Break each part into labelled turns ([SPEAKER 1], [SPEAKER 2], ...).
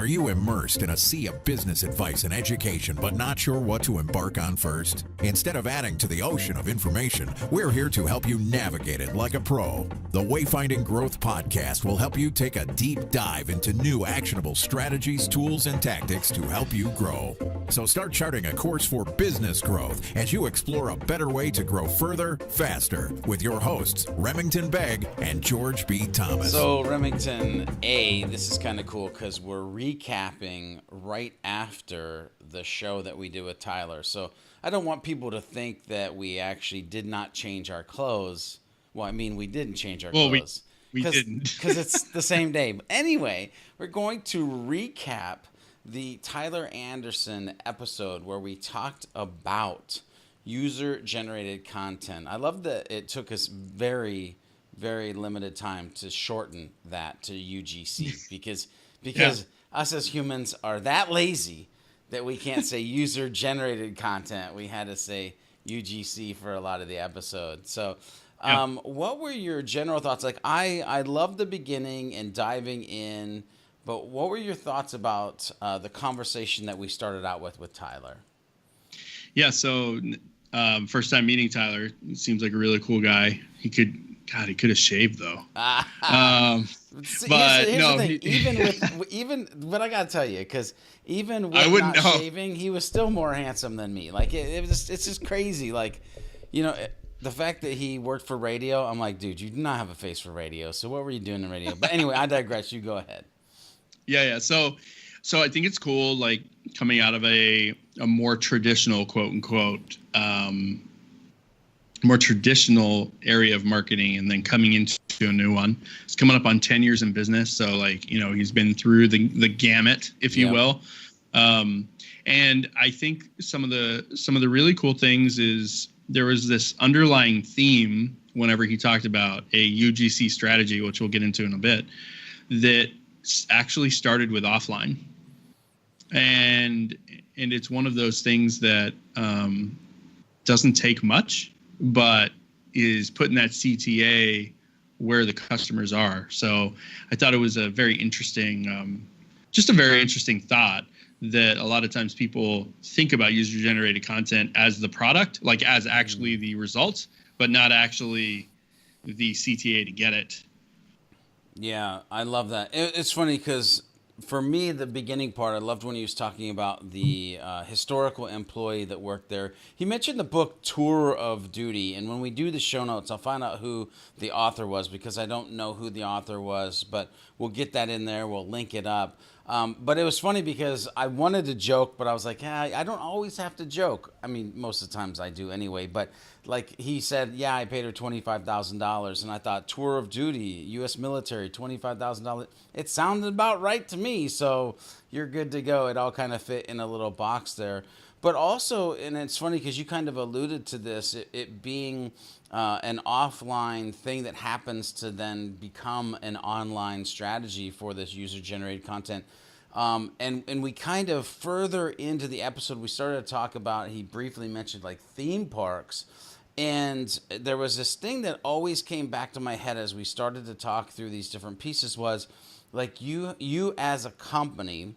[SPEAKER 1] Are you immersed in a sea of business advice and education, but not sure what to embark on first? Instead of adding to the ocean of information, we're here to help you navigate it like a pro. The Wayfinding Growth podcast will help you take a deep dive into new actionable strategies, tools, and tactics to help you grow. So start charting a course for business growth as you explore a better way to grow further, faster, with your hosts, Remington, Begg, and George B. Thomas.
[SPEAKER 2] So, Remington, this is kind of cool because we're recapping right after the show that we did with Tyler. So, I don't want people to think that we actually did not change our clothes. Well, I mean, we didn't change our clothes.
[SPEAKER 3] We didn't.
[SPEAKER 2] Because it's the same day. But anyway, we're going to recap the Tyler Anderson episode where we talked about user-generated content. I love that it took us very, very limited time to shorten that to UGC because us as humans are that lazy that we can't say user-generated content. We had to say UGC for a lot of the episode. So what were your general thoughts? Like, I love the beginning and diving in, but what were your thoughts about the conversation that we started out with Tyler?
[SPEAKER 3] Yeah, so first time meeting Tyler, he seems like a really cool guy. He could have shaved though.
[SPEAKER 2] But I gotta tell you, because even with not shaving, he was still more handsome than me. Like it's just crazy. Like, the fact that he worked for radio, I'm like, dude, you do not have a face for radio. So what were you doing in radio? But anyway, I digress. You go ahead.
[SPEAKER 3] Yeah. So I think it's cool, like coming out of a more traditional, quote unquote, more traditional area of marketing, and then coming into a new one. It's coming up on 10 years in business. So like, he's been through the gamut, if you will. And I think some of the really cool things is there was this underlying theme whenever he talked about a UGC strategy, which we'll get into in a bit, that actually started with offline. And it's one of those things that doesn't take much, but is putting that CTA where the customers are. So I thought it was a very interesting, just a very interesting thought that a lot of times people think about user-generated content as the product, like as actually the results, but not actually the CTA to get it.
[SPEAKER 2] Yeah, I love that. It's funny because for me, the beginning part, I loved when he was talking about the historical employee that worked there. He mentioned the book Tour of Duty, and when we do the show notes, I'll find out who the author was because I don't know who the author was, but we'll get that in there. We'll link it up. But it was funny because I wanted to joke, but I was like, I don't always have to joke. I mean, most of the times I do anyway. But like he said, I paid her $25,000. And I thought, Tour of Duty, U.S. military, $25,000. It sounded about right to me. So you're good to go. It all kind of fit in a little box there. But also, and it's funny because you kind of alluded to this, it being an offline thing that happens to then become an online strategy for this user-generated content. And we kind of further into the episode, we started to talk about, he briefly mentioned like theme parks. And there was this thing that always came back to my head as we started to talk through these different pieces was like you as a company,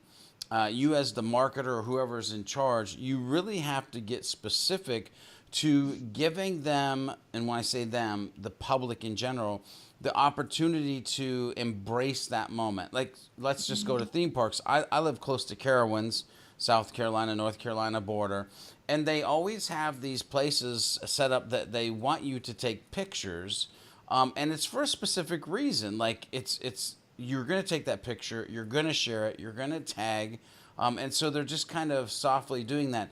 [SPEAKER 2] you as the marketer or whoever's in charge, you really have to get specific to giving them, and when I say them, the public in general, the opportunity to embrace that moment. Like, let's just go to theme parks. I live close to Carowinds, South Carolina, North Carolina border, and they always have these places set up that they want you to take pictures, and it's for a specific reason. Like, it's you're going to take that picture, you're going to share it, you're going to tag, and so they're just kind of softly doing that.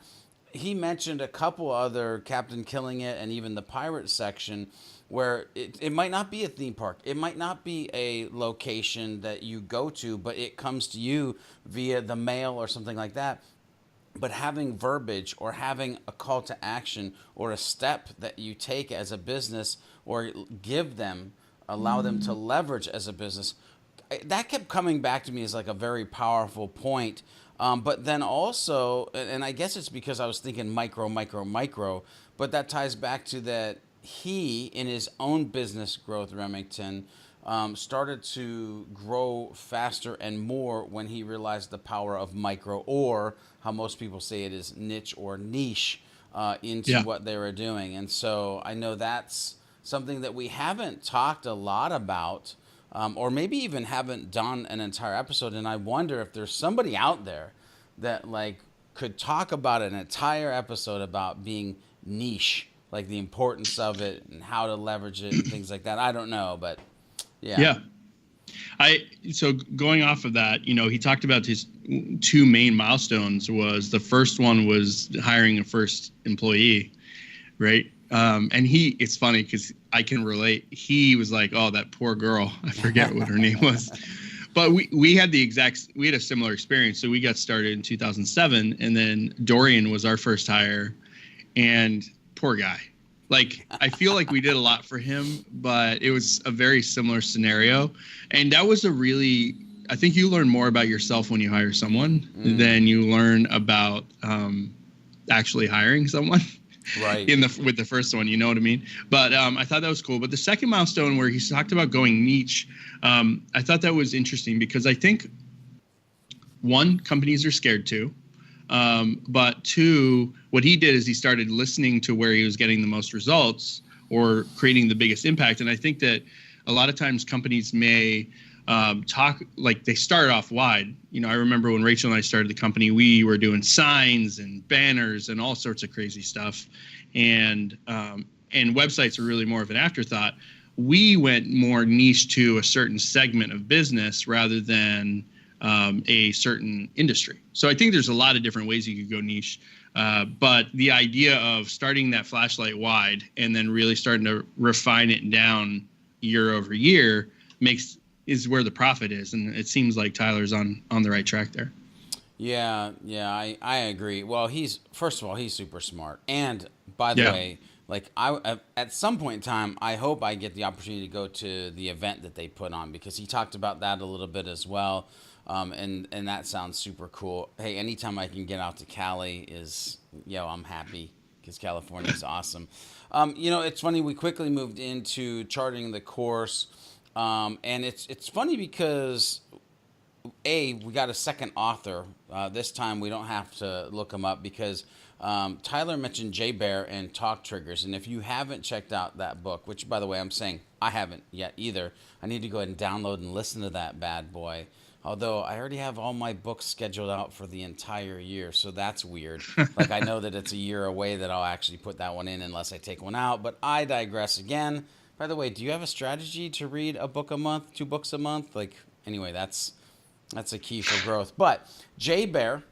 [SPEAKER 2] He mentioned a couple other, Captain Killing It and even the pirate section, where it might not be a theme park. It might not be a location that you go to, but it comes to you via the mail or something like that. But having verbiage or having a call to action or a step that you take as a business or allow them to leverage as a business, that kept coming back to me as like a very powerful point. But then also, and I guess it's because I was thinking micro, but that ties back to that he, in his own business growth, Remington, started to grow faster and more when he realized the power of micro, or how most people say it is niche or niche, into what they were doing. And so I know that's something that we haven't talked a lot about, or maybe even haven't done an entire episode. And I wonder if there's somebody out there that like could talk about an entire episode about being niche, like the importance of it and how to leverage it and things like that. I don't know, but yeah.
[SPEAKER 3] So going off of that, he talked about his two main milestones. Was the first one was hiring a first employee, right? And it's funny because I can relate. He was like, "Oh, that poor girl. I forget what her name was." But we had a similar experience. So we got started in 2007, and then Dorian was our first hire, and poor guy. Like, I feel like we did a lot for him, but it was a very similar scenario. And that was I think you learn more about yourself when you hire someone than you learn about actually hiring someone. Right. With the first one, you know what I mean? But I thought that was cool. But the second milestone where he talked about going niche, I thought that was interesting because I think, one, companies are scared to. But two, what he did is he started listening to where he was getting the most results or creating the biggest impact. And I think that a lot of times companies may talk like they started off wide. I remember when Rachel and I started the company, we were doing signs and banners and all sorts of crazy stuff. And websites are really more of an afterthought. We went more niche to a certain segment of business rather than a certain industry. So I think there's a lot of different ways you could go niche. But the idea of starting that flashlight wide and then really starting to refine it down year over year is where the profit is. And it seems like Tyler's on the right track there.
[SPEAKER 2] Yeah, I agree. Well, first of all, he's super smart. And by the way, like I at some point in time, I hope I get the opportunity to go to the event that they put on, because he talked about that a little bit as well. And that sounds super cool. Hey, anytime I can get out to Cali I'm happy, because California is awesome. It's funny, we quickly moved into charting the course. And it's funny because we got a second author. This time we don't have to look him up because Tyler mentioned Jay Bear and Talk Triggers. And if you haven't checked out that book, which, by the way, I'm saying I haven't yet either, I need to go ahead and download and listen to that bad boy. Although I already have all my books scheduled out for the entire year, so that's weird. Like, I know that it's a year away that I'll actually put that one in unless I take one out, but I digress again. By the way, do you have a strategy to read a book a month, 2 books a month? Anyway, that's a key for growth. But Jay Bear,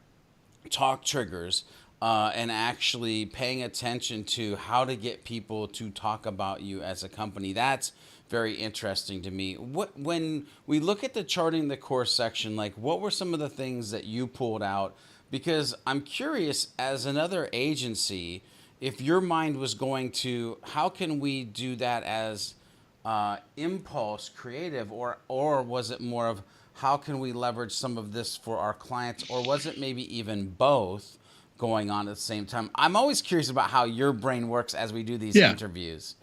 [SPEAKER 2] Talk Triggers, and actually paying attention to how to get people to talk about you as a company. That's very interesting to me. When we look at the charting the course section, what were some of the things that you pulled out? Because I'm curious, as another agency, if your mind was going to, how can we do that as impulse creative, or was it more of how can we leverage some of this for our clients, or was it maybe even both going on at the same time? I'm always curious about how your brain works as we do these interviews.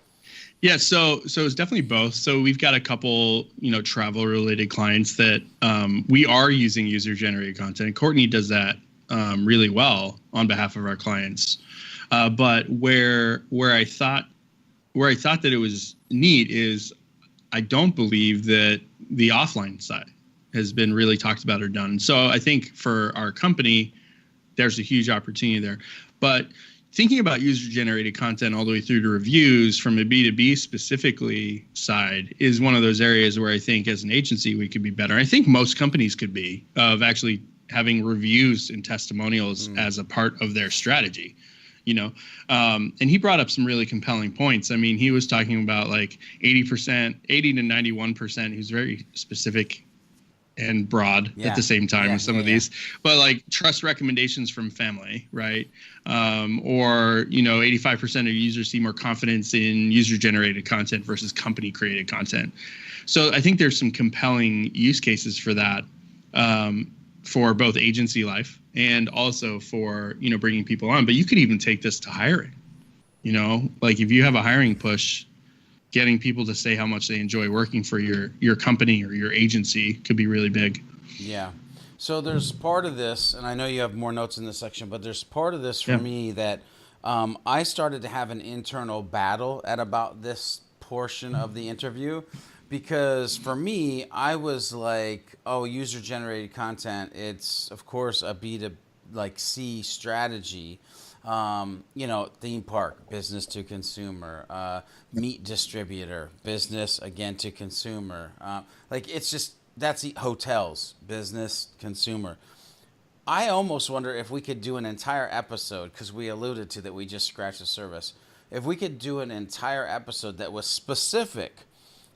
[SPEAKER 3] Yeah, so it's definitely both. So we've got a couple, travel related clients that we are using user generated content. Courtney does that really well on behalf of our clients. But where I thought that it was neat is I don't believe that the offline side has been really talked about or done. So I think for our company, there's a huge opportunity there. But thinking about user-generated content all the way through to reviews from a B2B specifically side is one of those areas where I think as an agency we could be better. I think most companies could be, of actually having reviews and testimonials as a part of their strategy. And he brought up some really compelling points. I mean, he was talking about 80 to 91%. He was very specific and broad at the same time with some of these, but trust recommendations from family, right? Or 85% of users see more confidence in user generated content versus company created content. So I think there's some compelling use cases for that, for both agency life and also for, bringing people on. But you could even take this to hiring, if you have a hiring push, getting people to say how much they enjoy working for your company or your agency could be really big.
[SPEAKER 2] Yeah. So there's part of this, and I know you have more notes in this section, but there's part of this for me that I started to have an internal battle at about this portion of the interview, because for me, I was like, oh, user generated content. It's of course a C strategy. Theme park, business to consumer, meat distributor, business again to consumer. It's just, that's hotels, business, consumer. I almost wonder if we could do an entire episode, because we alluded to that we just scratched the surface. If we could do an entire episode that was specific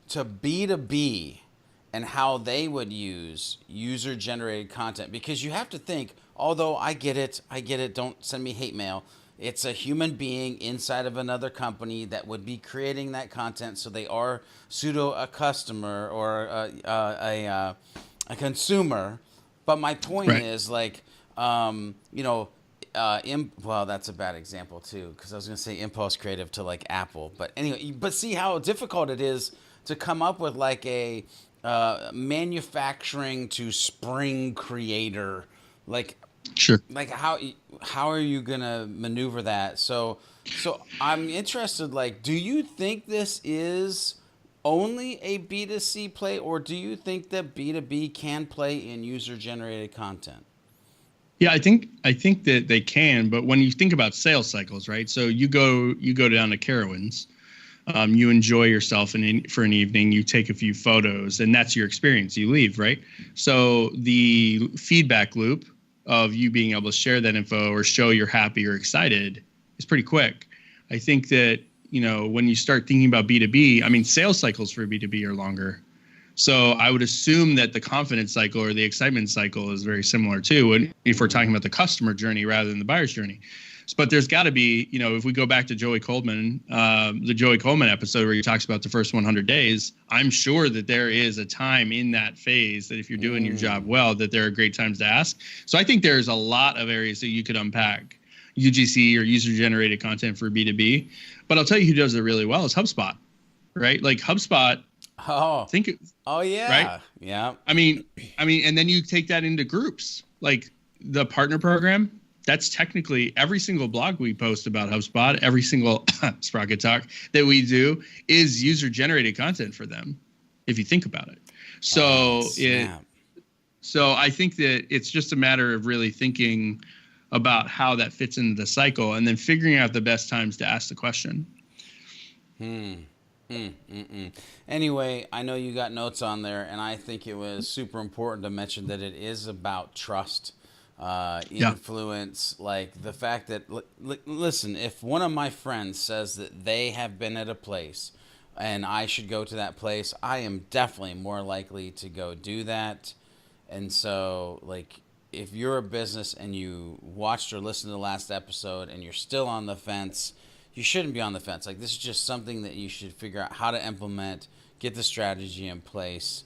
[SPEAKER 2] to B2B and how they would use user-generated content. Because you have to think, although I get it, don't send me hate mail. It's a human being inside of another company that would be creating that content, so they are pseudo a customer or a consumer. But my point is well, that's a bad example too, because I was going to say Impulse Creative to like Apple. But anyway, but see how difficult it is to come up with like a manufacturing to spring creator,
[SPEAKER 3] Sure.
[SPEAKER 2] like how are you gonna maneuver that? So I'm interested. Like, do you think this is only a B2C play, or do you think that B2B can play in user generated content?
[SPEAKER 3] Yeah, I think that they can, but when you think about sales cycles, right? So you go down to Carowinds, you enjoy yourself for an evening, you take a few photos, and that's your experience. You leave, right? So the feedback loop of you being able to share that info or show you're happy or excited is pretty quick. I think that, when you start thinking about B2B, I mean, sales cycles for B2B are longer. So I would assume that the confidence cycle or the excitement cycle is very similar too, if we're talking about the customer journey rather than the buyer's journey. But there's got to be, if we go back to Joey Coleman, the Joey Coleman episode where he talks about the first 100 days, I'm sure that there is a time in that phase that if you're doing your job well, that there are great times to ask. So I think there's a lot of areas that you could unpack UGC or user-generated content for B2B. But I'll tell you who does it really well is HubSpot, right? Like HubSpot.
[SPEAKER 2] Oh yeah.
[SPEAKER 3] Right?
[SPEAKER 2] Yeah.
[SPEAKER 3] I mean, and then you take that into groups, like the partner program. That's technically every single blog we post about HubSpot, every single Sprocket Talk that we do is user-generated content for them, if you think about it. So so I think that it's just a matter of really thinking about how that fits into the cycle and then figuring out the best times to ask the question.
[SPEAKER 2] Anyway, I know you got notes on there, and I think it was super important to mention that it is about trust. Influence, like the fact that listen, if one of my friends says that they have been at a place and I should go to that place, I am definitely more likely to go do that. And so, like, if you're a business and you watched or listened to the last episode and you're still on the fence, you shouldn't be on the fence. Like, this is just something that you should figure out how to implement, get the strategy in place.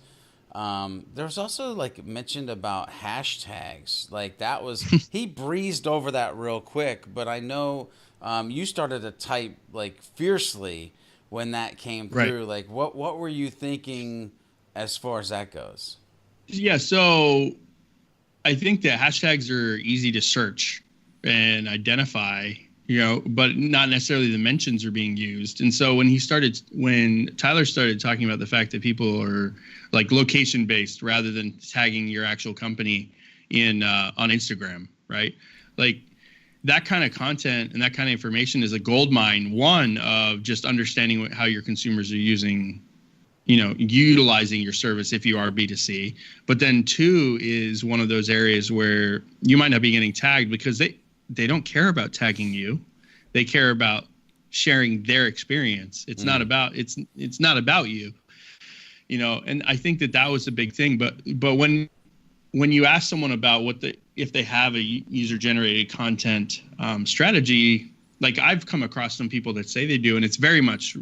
[SPEAKER 2] There was also mentioned about hashtags. Like that was, he breezed over that real quick, but I know you started to type fiercely when that came through. Like what were you thinking as far as that goes?
[SPEAKER 3] Yeah, so I think that hashtags are easy to search and identify, but not necessarily the mentions are being used. And so when Tyler started talking about the fact that people are location based rather than tagging your actual company in on Instagram, right? Like that kind of content and that kind of information is a gold mine. One of just understanding how your consumers are using, utilizing your service if you are B2C. But then two is one of those areas where you might not be getting tagged because they don't care about tagging you. They care about sharing their experience. It's not about you. And I think that was a big thing. But when you ask someone about if they have a user generated content strategy, like I've come across some people that say they do, and it's very much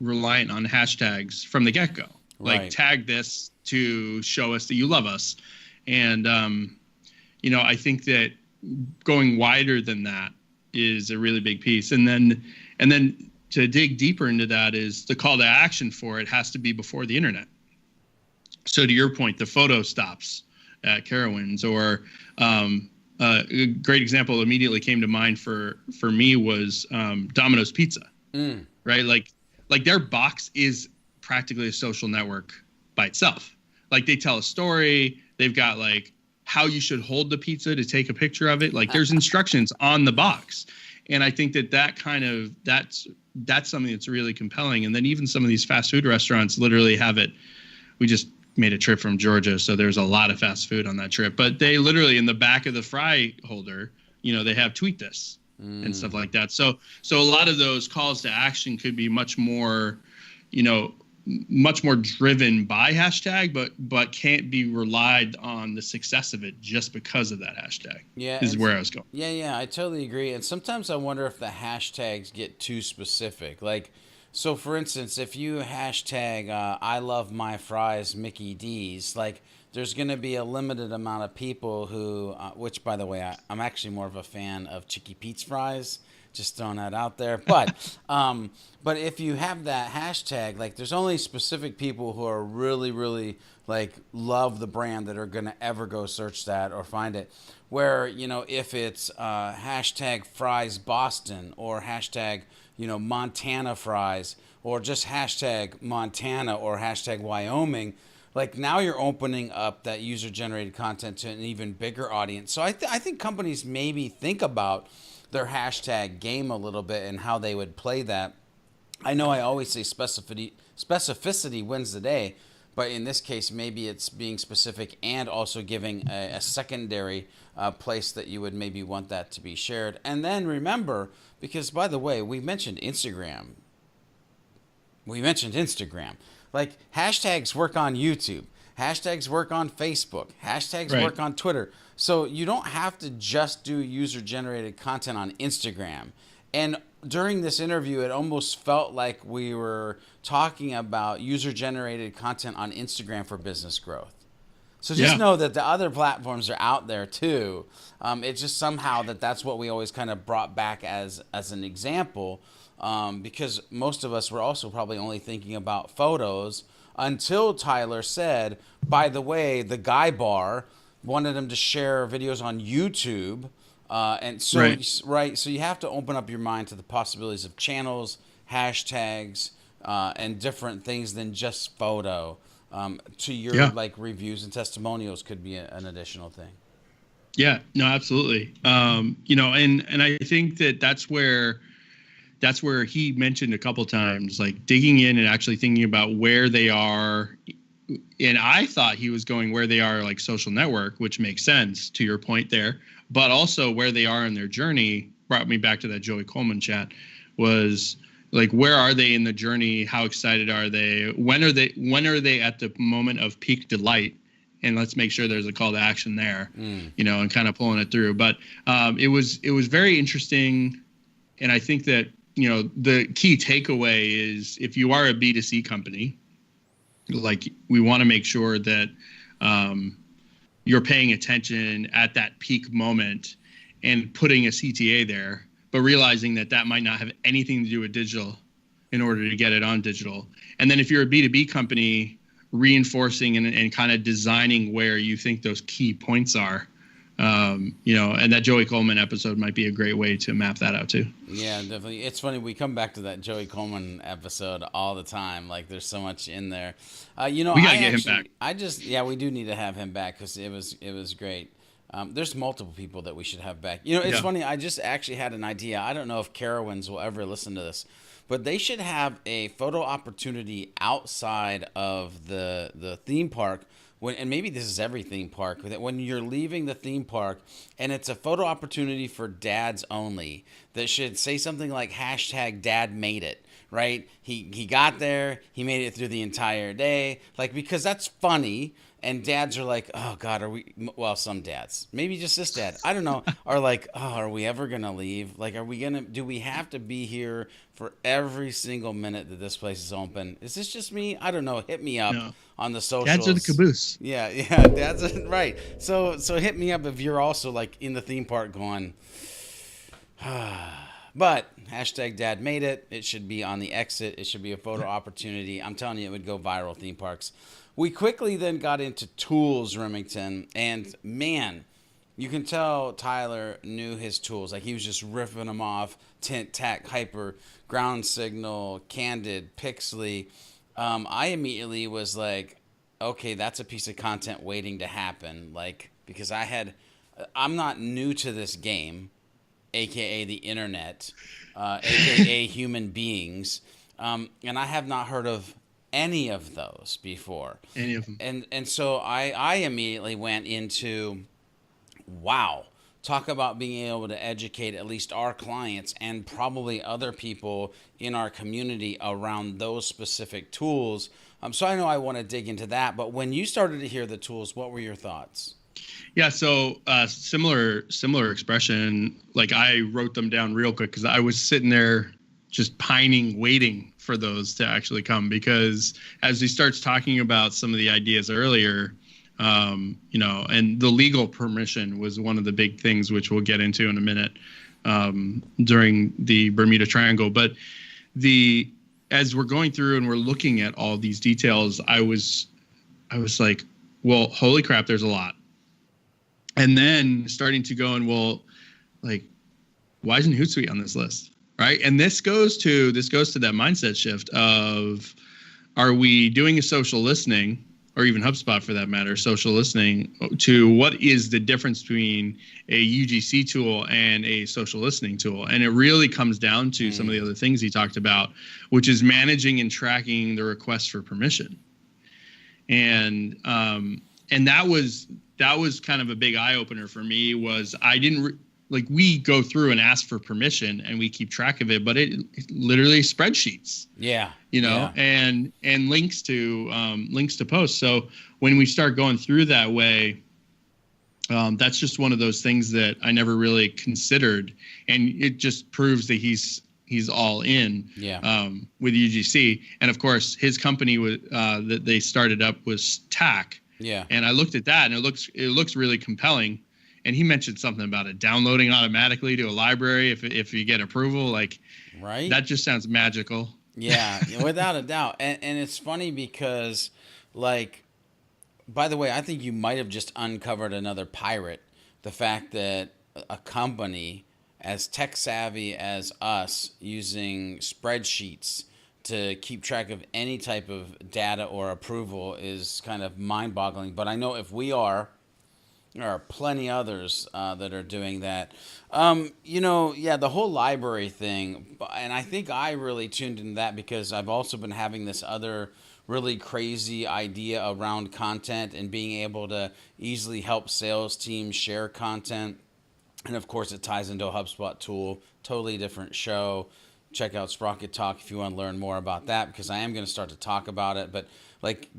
[SPEAKER 3] reliant on hashtags from the get go. Like tag this to show us that you love us. And I think that going wider than that is a really big piece. And then to dig deeper into that is the call to action for it has to be before the internet. So to your point, the photo stops at Carowinds, or a great example immediately came to mind for me was Domino's Pizza, right? Like their box is practically a social network by itself. Like they tell a story. They've got like how you should hold the pizza to take a picture of it. Like there's instructions on the box. And I think that's something that's really compelling. And then even some of these fast food restaurants literally have it. We just made a trip from Georgia, so there's a lot of fast food on that trip. But they literally, in the back of the fry holder, they have tweet this and stuff like that. So a lot of those calls to action could be much more driven by hashtag, but can't be relied on the success of it just because of that hashtag.
[SPEAKER 2] Yeah,
[SPEAKER 3] is where I was going.
[SPEAKER 2] Yeah, I totally agree. And sometimes I wonder if the hashtags get too specific. Like, so for instance, if you hashtag I love my fries Mickey D's, like there's going to be a limited amount of people who, which by the way, I'm actually more of a fan of Chicky Pete's fries. Just throwing that out there. But if you have that hashtag, like there's only specific people who are really, really like love the brand that are going to ever go search that or find it. Where, if it's hashtag fries Boston or hashtag, Montana fries or just hashtag Montana or hashtag Wyoming, like now you're opening up that user generated content to an even bigger audience. So I think companies maybe think about their hashtag game a little bit and how they would play that. I know I always say specificity wins the day, but in this case, maybe it's being specific and also giving a secondary place that you would maybe want that to be shared. And then remember, because by the way, we mentioned Instagram. Like hashtags work on YouTube. Hashtags work on Facebook. Hashtags work on Twitter. So you don't have to just do user-generated content on Instagram. And during this interview, it almost felt like we were talking about user-generated content on Instagram for business growth. So just know that the other platforms are out there too. It's just somehow that's what we always kind of brought back as an example, because most of us were also probably only thinking about photos until Tyler said, by the way, the Guy Bar wanted him to share videos on YouTube. And so, so you have to open up your mind to the possibilities of channels, hashtags, and different things than just photo. To your like reviews and testimonials could be an additional thing.
[SPEAKER 3] Yeah, no, absolutely. And I think that's where he mentioned a couple times, like digging in and actually thinking about where they are. And I thought he was going where they are like social network, which makes sense to your point there, but also where they are in their journey brought me back to that Joey Coleman chat was like, where are they in the journey? How excited are they? When are they at the moment of peak delight? And let's make sure there's a call to action there, and kind of pulling it through. But it was very interesting. And I think that, the key takeaway is if you are a B2C company, like we want to make sure that you're paying attention at that peak moment and putting a CTA there, but realizing that might not have anything to do with digital in order to get it on digital. And then if you're a B2B company, reinforcing and kind of designing where you think those key points are, and that Joey Coleman episode might be a great way to map that out too.
[SPEAKER 2] Yeah, definitely. It's funny. We come back to that Joey Coleman episode all the time. Like there's so much in there. We gotta get him back. We do need to have him back because it was great. There's multiple people that we should have back. It's funny. I just actually had an idea. I don't know if Carowinds will ever listen to this, but they should have a photo opportunity outside of the theme park. And maybe this is every theme park, that when you're leaving the theme park and it's a photo opportunity for dads only, that should say something like hashtag dad made it, right? He got there, he made it through the entire day, like, because that's funny. And dads are like, oh God, some dads, maybe just this dad, I don't know, are like, oh, are we ever going to leave? Like, do we have to be here for every single minute that this place is open? Is this just me? I don't know. Hit me up on the socials.
[SPEAKER 3] Dads are the caboose.
[SPEAKER 2] Yeah, dads are, right. So hit me up if you're also like in the theme park going, But hashtag dad made it. It should be on the exit. It should be a photo opportunity. I'm telling you, it would go viral, theme parks. We quickly then got into tools, Remington. And man, you can tell Tyler knew his tools. Like he was just riffing them off. Tint, tack, hyper, ground signal, candid, pixely. I immediately was like, okay, that's a piece of content waiting to happen. Like, because I'm not new to this game, aka the internet, aka human beings, and I have not heard of any of those before.
[SPEAKER 3] Any of them.
[SPEAKER 2] And so I immediately went into, wow, talk about being able to educate at least our clients and probably other people in our community around those specific tools. So I know I want to dig into that, but when you started to hear the tools, what were your thoughts?
[SPEAKER 3] Yeah, so similar expression. Like I wrote them down real quick because I was sitting there just pining, waiting for those to actually come. Because as he starts talking about some of the ideas earlier, and the legal permission was one of the big things, which we'll get into in a minute during the Bermuda Triangle. But as we're going through and we're looking at all these details, I was like, well, holy crap, there's a lot. And then starting to go and, well, like, why isn't Hootsuite on this list, right? And this goes to that mindset shift of, are we doing a social listening, or even HubSpot for that matter, social listening, to what is the difference between a UGC tool and a social listening tool? And it really comes down to some of the other things he talked about, which is managing and tracking the requests for permission. And that was kind of a big eye opener for me. Was I didn't we go through and ask for permission and we keep track of it, but it literally spreadsheets.
[SPEAKER 2] Yeah.
[SPEAKER 3] And links to posts. So when we start going through that way, that's just one of those things that I never really considered, and it just proves that he's all in. With UGC. And of course his company that they started up was TAC.
[SPEAKER 2] Yeah.
[SPEAKER 3] And I looked at that and it looks really compelling. And he mentioned something about it downloading automatically to a library if you get approval. Like, right. That just sounds magical.
[SPEAKER 2] Yeah, without a doubt. And it's funny because, like, by the way, I think you might have just uncovered another pirate. The fact that a company as tech savvy as us using spreadsheets to keep track of any type of data or approval is kind of mind-boggling. But I know if we are, there are plenty others that are doing that. The whole library thing, and I think I really tuned into that because I've also been having this other really crazy idea around content and being able to easily help sales teams share content. And of course, it ties into a HubSpot tool, totally different show. Check out Sprocket Talk if you want to learn more about that, because I am going to start to talk about it. But like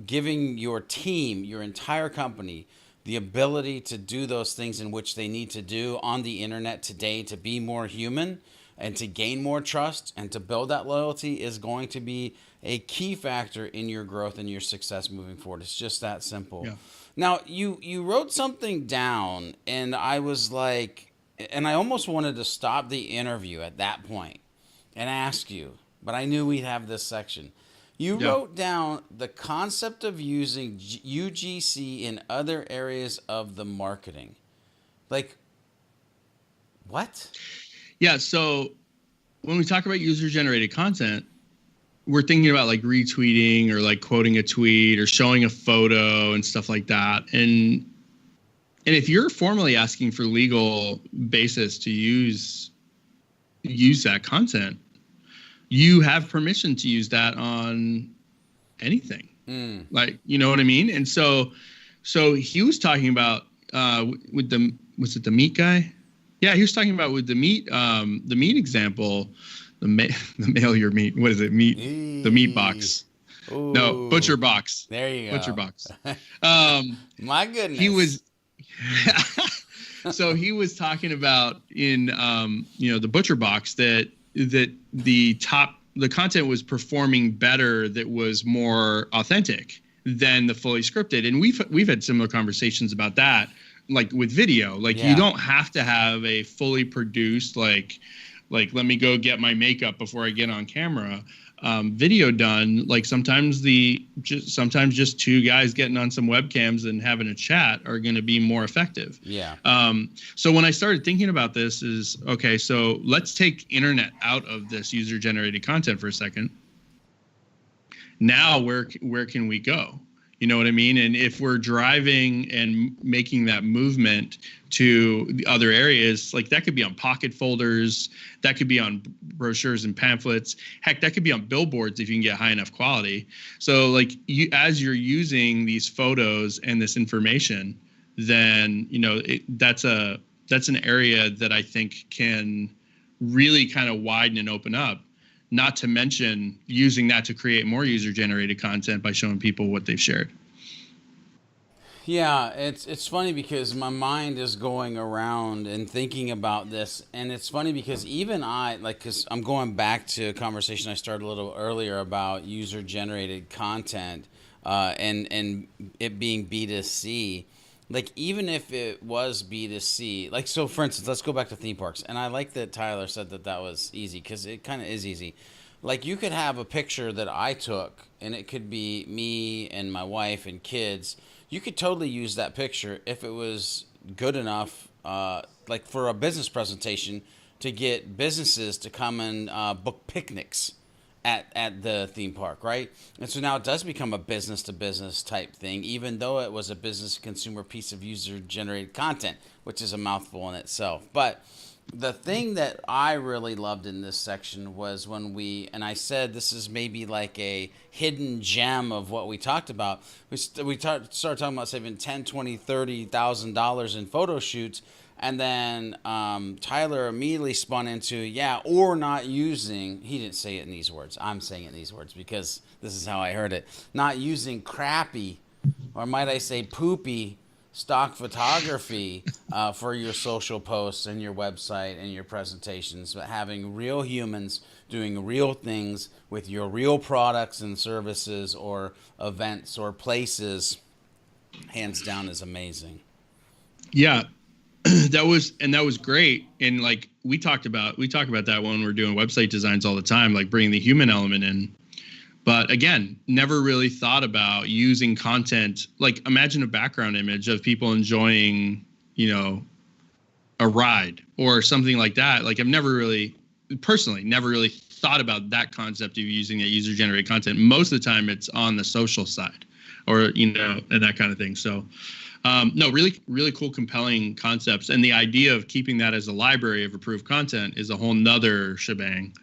[SPEAKER 2] giving your team, your entire company, the ability to do those things in which they need to do on the internet today to be more human and to gain more trust and to build that loyalty is going to be a key factor in your growth and your success moving forward. It's just that simple. Yeah. Now, you wrote something down, and I was like, and I almost wanted to stop the interview at that point and ask you, but I knew we'd have this section. You wrote down the concept of using UGC in other areas of the marketing. Like, what? Yeah, so when we talk about user-generated content, we're thinking about like retweeting or like quoting a tweet or showing a photo and stuff like that. And if you're formally asking for legal basis to use that content, you have permission to use that on anything. Like, you know what I mean? And so he was talking about was it the meat guy? Yeah, he was talking about with the meat example, the mail your meat. What is it? The meat box. Ooh. No, butcher box. There you go. Butcher box. My goodness. He was so he was talking about in the butcher box that the content was performing better, that was more authentic than the fully scripted. And we've had similar conversations about that, like with video. Like you don't have to have a fully produced, like
[SPEAKER 3] like, let me go get my makeup before I get on camera. Video done, like sometimes just two guys getting on some webcams and having a chat are going to be more effective.
[SPEAKER 2] Yeah.
[SPEAKER 3] So when I started thinking about this is, okay, so let's take internet out of this user generated content for a second. Now where can we go? You know what I mean? And if we're driving and making that movement to the other areas, like that could be on pocket folders, that could be on brochures and pamphlets. Heck, that could be on billboards if you can get high enough quality. So like as you're using these photos and this information, then, that's an area that I think can really kind of widen and open up. Not to mention using that to create more user-generated content by showing people what they've shared.
[SPEAKER 2] Yeah, it's funny because my mind is going around and thinking about this, and it's funny because even because I'm going back to a conversation I started a little earlier about user-generated content and it being B2C. Like, even if it was B2C, like, so for instance, let's go back to theme parks. And I like that Tyler said that was easy, because it kind of is easy. Like, you could have a picture that I took, and it could be me and my wife and kids. You could totally use that picture if it was good enough, like for a business presentation, to get businesses to come and book picnics at the theme park, right? And so now it does become a business-to-business type thing, even though it was a business-consumer piece of user-generated content, which is a mouthful in itself. But the thing that I really loved in this section was when and I said this is maybe like a hidden gem of what we talked about. We started talking about saving $10,000, $20,000, $30,000 in photo shoots. And then Tyler immediately spun into, or not using, he didn't say it in these words. I'm saying it in these words because this is how I heard it. Not using crappy, or might I say poopy, stock photography for your social posts and your website and your presentations, but having real humans doing real things with your real products and services or events or places, hands down, is amazing.
[SPEAKER 3] Yeah. That was great. And like we talk about that when we're doing website designs all the time, like bringing the human element in. But again, never really thought about using content. Like, imagine a background image of people enjoying, a ride or something like that. Like, I've never really thought about that concept of using that user generated content. Most of the time it's on the social side or, and that kind of thing. So no, really, really cool, compelling concepts. And the idea of keeping that as a library of approved content is a whole nother shebang,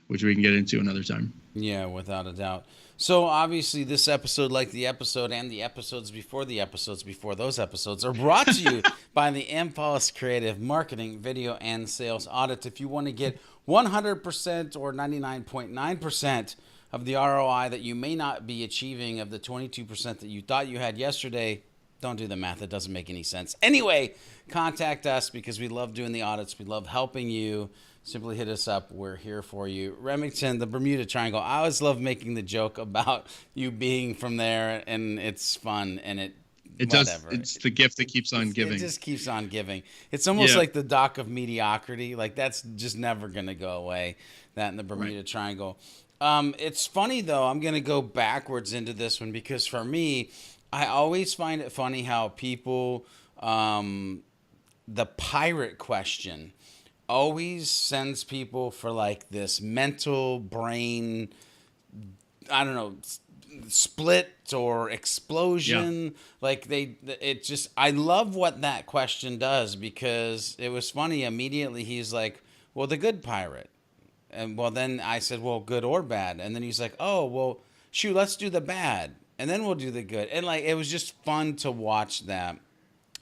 [SPEAKER 3] which we can get into another time.
[SPEAKER 2] Yeah, without a doubt. So obviously this episode, like the episode and the episodes before those episodes, are brought to you by the Impulse Creative Marketing Video and Sales Audit. If you want to get 100% or 99.9% of the ROI that you may not be achieving of the 22% that you thought you had yesterday, don't do the math. It doesn't make any sense. Anyway, contact us because we love doing the audits. We love helping you. Simply hit us up. We're here for you. Remington, the Bermuda Triangle. I always love making the joke about you being from there, and it's fun, and whatever.
[SPEAKER 3] It's the gift that keeps on giving.
[SPEAKER 2] It just keeps on giving. It's almost like the dock of mediocrity. Like, that's just never going to go away, that in the Bermuda Triangle. It's funny, though. I'm going to go backwards into this one because for me, I always find it funny how people, the pirate question always sends people for like this mental brain, I don't know, split or explosion. Yeah. Like I love what that question does because it was funny. Immediately he's like, well, the good pirate. And well, then I said, well, good or bad. And then he's like, oh, well, shoot, let's do the bad. And then we'll do the good. And like, it was just fun to watch that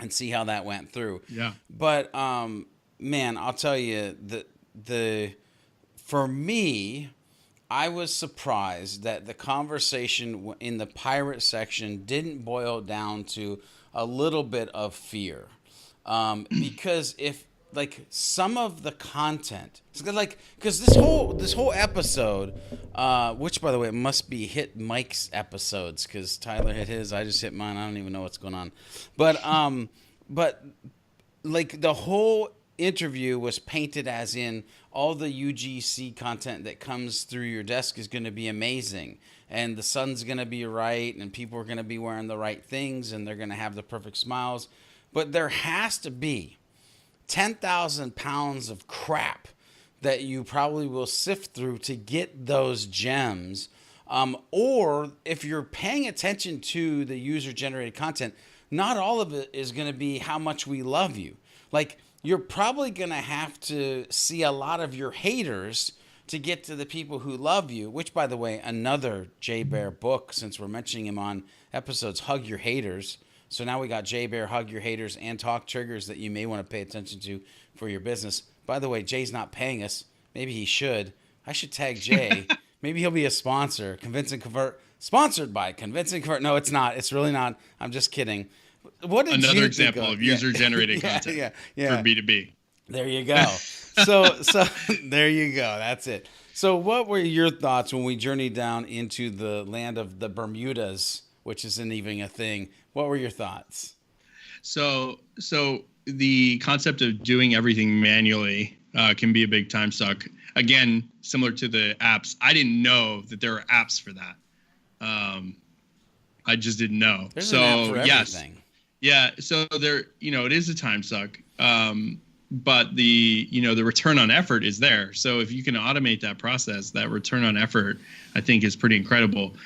[SPEAKER 2] and see how that went through.
[SPEAKER 3] Yeah.
[SPEAKER 2] But, man, I'll tell you, for me, I was surprised that the conversation in the pirate section didn't boil down to a little bit of fear. Because if, like, some of the content, like, because this whole episode, which, by the way, it must be Hit Mike's episodes, because Tyler hit his, I just hit mine, I don't even know what's going on. But like, the whole interview was painted as in all the UGC content that comes through your desk is going to be amazing, and the sun's going to be right, and people are going to be wearing the right things, and they're going to have the perfect smiles. But there has to be 10,000 pounds of crap that you probably will sift through to get those gems. Or if you're paying attention to the user-generated content, not all of it is going to be how much we love you. Like, you're probably going to have to see a lot of your haters to get to the people who love you, which, by the way, another Jay Bear book, since we're mentioning him on episodes, Hug Your Haters. So now we got Jay Bear, Hug Your Haters, and Talk Triggers that you may want to pay attention to for your business. By the way, Jay's not paying us. Maybe he should. I should tag Jay. Maybe he'll be a sponsor. Convince and Convert. Sponsored by Convince and Convert. No, it's not. It's really not. I'm just kidding. What did
[SPEAKER 3] Another
[SPEAKER 2] you
[SPEAKER 3] example
[SPEAKER 2] think
[SPEAKER 3] of user-generated content for B2B.
[SPEAKER 2] There you go. So there you go. That's it. So what were your thoughts when we journeyed down into the land of the Bermudas, which isn't even a thing? What were your thoughts?
[SPEAKER 3] So the concept of doing everything manually can be a big time suck. Again, similar to the apps, I didn't know that there were apps for that. I just didn't know.
[SPEAKER 2] There's an app for everything.
[SPEAKER 3] Yeah. So there, it is a time suck. But the return on effort is there. So if you can automate that process, that return on effort, I think is pretty incredible.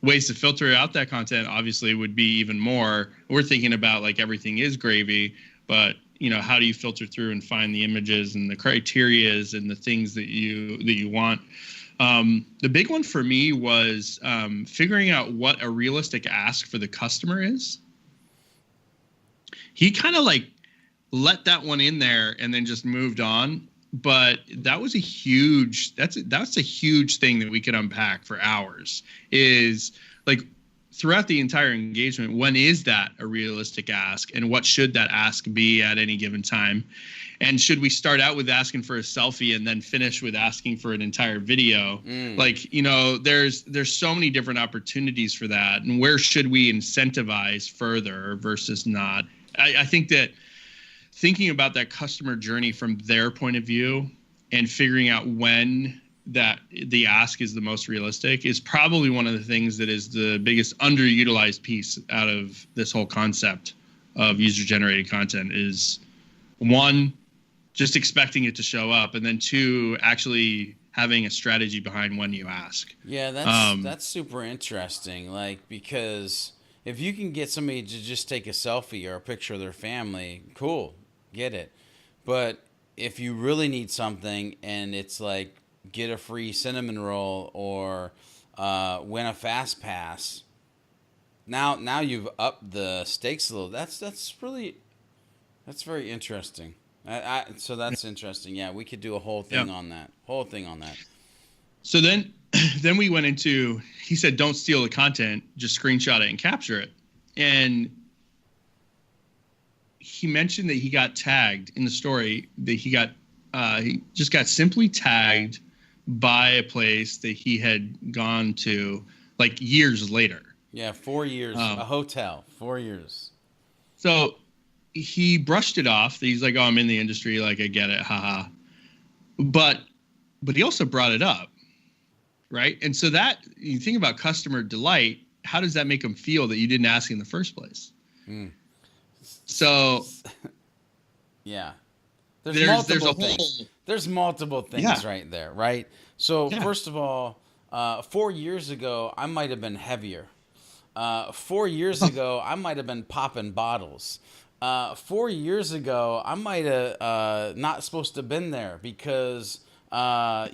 [SPEAKER 3] Ways to filter out that content obviously would be even more. We're thinking about like everything is gravy, but how do you filter through and find the images and the criterias and the things that you want? The big one for me was figuring out what a realistic ask for the customer is. He kind of like let that one in there and then just moved on. But that was a huge thing that we could unpack for hours. Is like throughout the entire engagement, when is that a realistic ask, and what should that ask be at any given time? And should we start out with asking for a selfie and then finish with asking for an entire video? Like, there's so many different opportunities for that. And where should we incentivize further versus not? I think that thinking about that customer journey from their point of view and figuring out when that the ask is the most realistic is probably one of the things that is the biggest underutilized piece out of this whole concept of user-generated content is, one, just expecting it to show up, and then two, actually having a strategy behind when you ask.
[SPEAKER 2] Yeah, that's super interesting. Like, because if you can get somebody to just take a selfie or a picture of their family, cool, get it. But if you really need something and it's like get a free cinnamon roll or win a fast pass, now you've upped the stakes a little. That's very interesting. So that's interesting. Yeah, we could do a whole thing on that. So
[SPEAKER 3] then we went into, he said, don't steal the content, just screenshot it and capture it. And he mentioned that he got tagged in the story, that he just got simply tagged by a place that he had gone to like years later.
[SPEAKER 2] Yeah, 4 years, a hotel, 4 years.
[SPEAKER 3] So he brushed it off. He's like, oh, I'm in the industry. Like, I get it. Haha. But he also brought it up. Right. And so that you think about customer delight, how does that make them feel that you didn't ask in the first place? So
[SPEAKER 2] yeah, there's multiple things right there. Right. So first of all, 4 years ago, I might have been heavier. 4 years ago, I might have been popping bottles. 4 years ago, I might have not supposed to have been there because I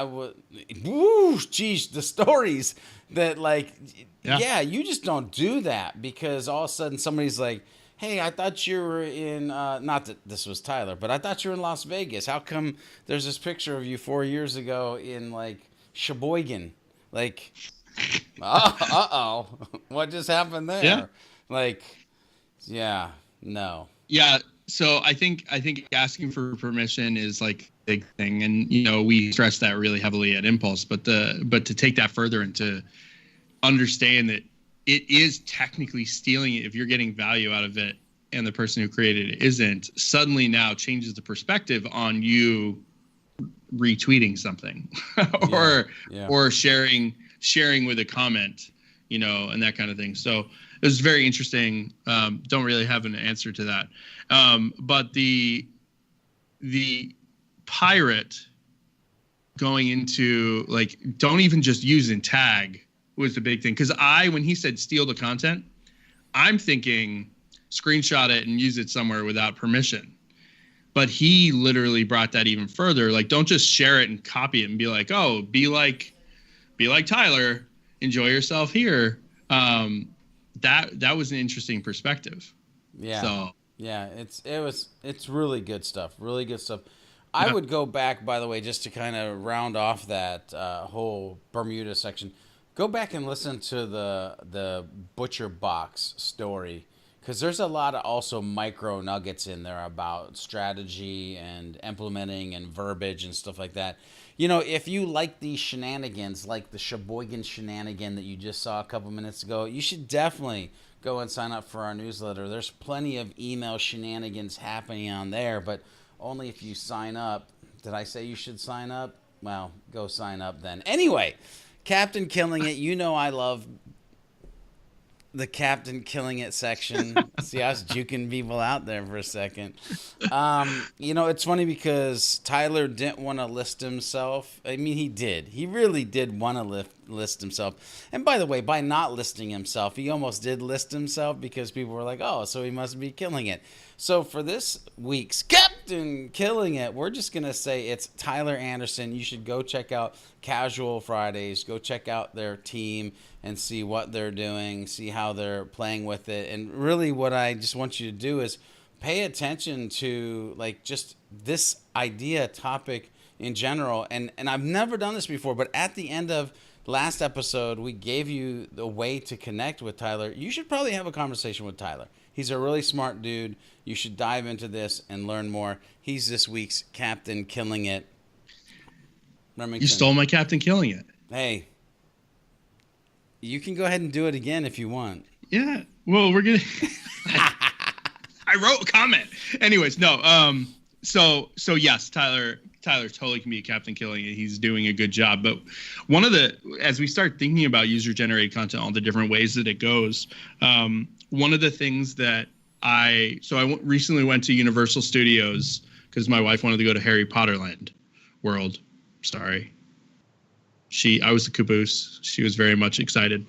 [SPEAKER 2] would, the stories that like, you just don't do that because all of a sudden somebody's like, hey, I thought you were in, not that this was Tyler, but I thought you were in Las Vegas. How come there's this picture of you 4 years ago in like Sheboygan? Like, uh-oh, what just happened there?
[SPEAKER 3] Yeah.
[SPEAKER 2] Like, yeah, no.
[SPEAKER 3] Yeah. So I think asking for permission is like a big thing, and we stress that really heavily at Impulse. But to take that further and to understand that it is technically stealing it if you're getting value out of it and the person who created it isn't, suddenly now changes the perspective on you retweeting something or sharing with a comment, and that kind of thing. So it was very interesting. Don't really have an answer to that. But the pirate going into like, don't even just use and tag was the big thing. Because when he said steal the content, I'm thinking screenshot it and use it somewhere without permission. But he literally brought that even further. Like, don't just share it and copy it and be like, oh, be like Tyler, enjoy yourself here. That was an interesting perspective.
[SPEAKER 2] Yeah.
[SPEAKER 3] So
[SPEAKER 2] yeah, it's really good stuff. Really good stuff. I would go back, by the way, just to kind of round off that whole Bermuda section. Go back and listen to the Butcher Box story, because there's a lot of also micro nuggets in there about strategy and implementing and verbiage and stuff like that. If you like these shenanigans, like the Sheboygan shenanigan that you just saw a couple minutes ago, you should definitely go and sign up for our newsletter. There's plenty of email shenanigans happening on there, but only if you sign up. Did I say you should sign up? Well, go sign up then. Anyway, Captain Killing It. I love the Captain Killing It section. See, I was juking people out there for a second. It's funny because Tyler didn't want to list himself. I mean, he did. He really did want to list himself. And by the way, by not listing himself, he almost did list himself because people were like, oh, so he must be killing it. So for this week's Captain Killing It, we're just going to say it's Tyler Anderson. You should go check out Casual Fridays. Go check out their team and see what they're doing, see how they're playing with it. And really what I just want you to do is pay attention to like just this idea topic in general. And I've never done this before, but at the end of last episode, we gave you the way to connect with Tyler. You should probably have a conversation with Tyler. He's a really smart dude. You should dive into this and learn more. He's this week's Captain Killing It. Remington.
[SPEAKER 3] You stole my Captain Killing It.
[SPEAKER 2] Hey, you can go ahead and do it again if you want.
[SPEAKER 3] Yeah. Well, we're gonna. I wrote a comment. Anyways, no. So yes, Tyler totally can be a Captain Killing It. He's doing a good job. But as we start thinking about user-generated content, all the different ways that it goes, one of the things that I recently went to Universal Studios because my wife wanted to go to Harry Potter Land World. Sorry. I was the caboose. She was very much excited.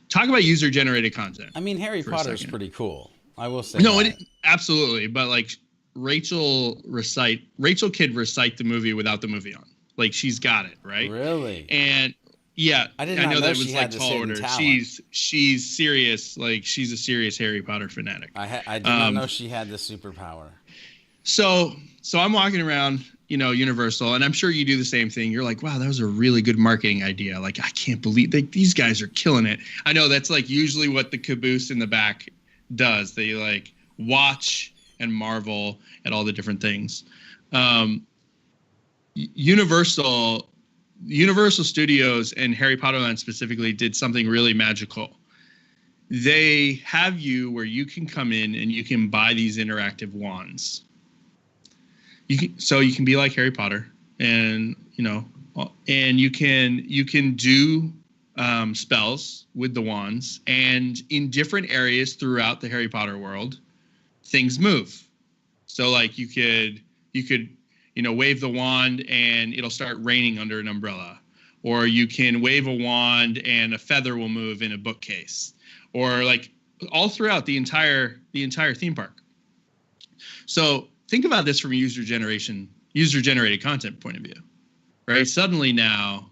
[SPEAKER 3] Talk about user-generated content.
[SPEAKER 2] I mean, Harry Potter is pretty cool. I will say
[SPEAKER 3] no,
[SPEAKER 2] that.
[SPEAKER 3] Absolutely. But like Rachel Kidd recite the movie without the movie on. Like she's got it, right?
[SPEAKER 2] Really?
[SPEAKER 3] And yeah,
[SPEAKER 2] I know that was like tall order.
[SPEAKER 3] She's serious. Like she's a serious Harry Potter fanatic.
[SPEAKER 2] I did not know she had the superpower.
[SPEAKER 3] So I'm walking around, Universal, and I'm sure you do the same thing. You're like, wow, that was a really good marketing idea. Like, I can't believe these guys are killing it. I know that's like usually what the caboose in the back does. They like watch and marvel at all the different things. Universal Studios and Harry Potter Land specifically did something really magical. They have you where you can come in and you can buy these interactive wands. You can be like Harry Potter, and you can do spells with the wands, and in different areas throughout the Harry Potter world, things move. So like you could wave the wand and it'll start raining under an umbrella, or you can wave a wand and a feather will move in a bookcase, or like all throughout the entire theme park. So think about this from a user-generated content point of view, right? Suddenly now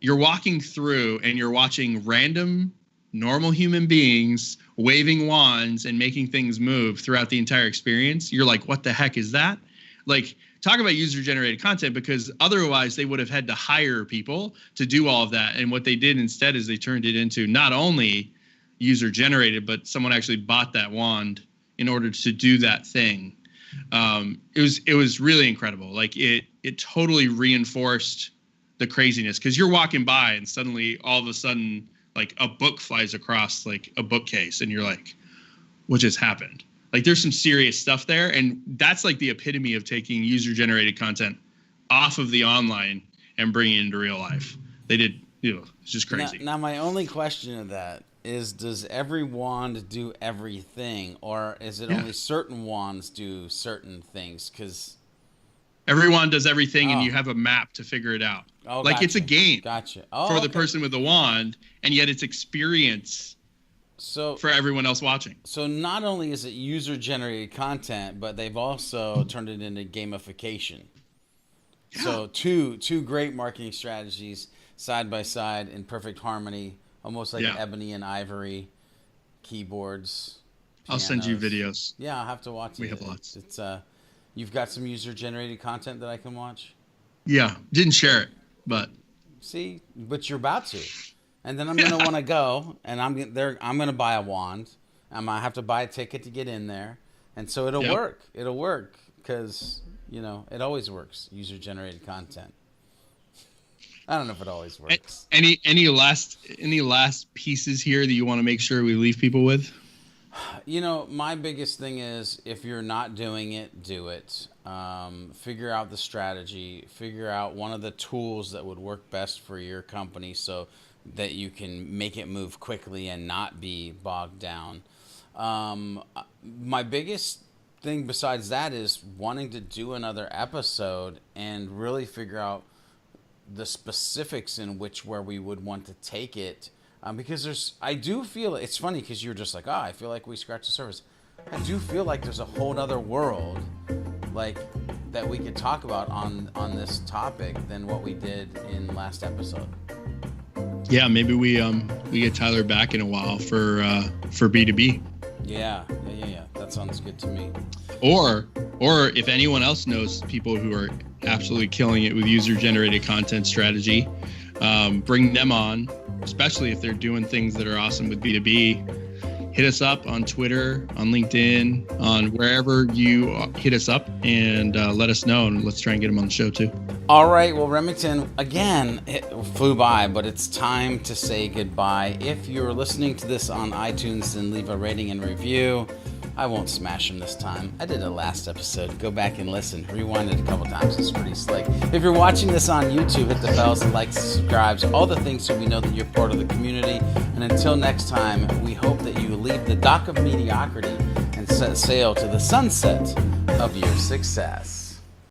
[SPEAKER 3] you're walking through and you're watching random normal human beings waving wands and making things move throughout the entire experience. You're like, what the heck is that? Like, talk about user-generated content, because otherwise they would have had to hire people to do all of that. And what they did instead is they turned it into not only user-generated, but someone actually bought that wand in order to do that thing. It was really incredible. Like it totally reinforced the craziness, because you're walking by and suddenly all of a sudden like a book flies across like a bookcase and you're like, what just happened? Like there's some serious stuff there. And that's like the epitome of taking user generated content off of the online and bringing it into real life. They did, it's just crazy.
[SPEAKER 2] Now my only question of that is, does every wand do everything, or is it only certain wands do certain things? Because
[SPEAKER 3] every wand does everything, and you have a map to figure it out.
[SPEAKER 2] Oh,
[SPEAKER 3] like
[SPEAKER 2] gotcha.
[SPEAKER 3] it's a game
[SPEAKER 2] for
[SPEAKER 3] the person with the wand, and yet it's experience for everyone else watching.
[SPEAKER 2] So not only is it user-generated content, but they've also turned it into gamification. Yeah. So two great marketing strategies side by side in perfect harmony, almost like ebony and ivory keyboards. Pianos.
[SPEAKER 3] I'll send you videos.
[SPEAKER 2] Yeah, I'll have to watch it.
[SPEAKER 3] We have lots.
[SPEAKER 2] It's you've got some user-generated content that I can watch?
[SPEAKER 3] Yeah, didn't share it, but
[SPEAKER 2] see, but you're about to. And then I'm going to want to go, and I'm going to buy a wand. I'm going to have to buy a ticket to get in there. And so it'll work. It'll work because, it always works, user-generated content. I don't know if it always works.
[SPEAKER 3] Any last pieces here that you want to make sure we leave people with?
[SPEAKER 2] My biggest thing is, if you're not doing it, do it. Figure out the strategy. Figure out one of the tools that would work best for your company so that you can make it move quickly and not be bogged down. My biggest thing besides that is wanting to do another episode and really figure out the specifics in where we would want to take it. Because I do feel, it's funny because you're just like, I feel like we scratched the surface. I do feel like there's a whole other world like that we could talk about on this topic than what we did in last episode.
[SPEAKER 3] Yeah, maybe we get Tyler back in a while for B2B.
[SPEAKER 2] Yeah. That sounds good to me.
[SPEAKER 3] Or if anyone else knows people who are absolutely killing it with user-generated content strategy, bring them on, especially if they're doing things that are awesome with B2B. Hit us up on Twitter, on LinkedIn, on wherever you hit us up, and let us know, and let's try and get them on the show too.
[SPEAKER 2] All right. Well, Remington, again, it flew by, but it's time to say goodbye. If you're listening to this on iTunes, then leave a rating and review. I won't smash them this time. I did it last episode. Go back and listen. Rewind it a couple times. It's pretty slick. If you're watching this on YouTube, hit the bells and likes and subscribes. All the things so we know that you're part of the community. And until next time, we hope that you leave the dock of mediocrity and set sail to the sunset of your success.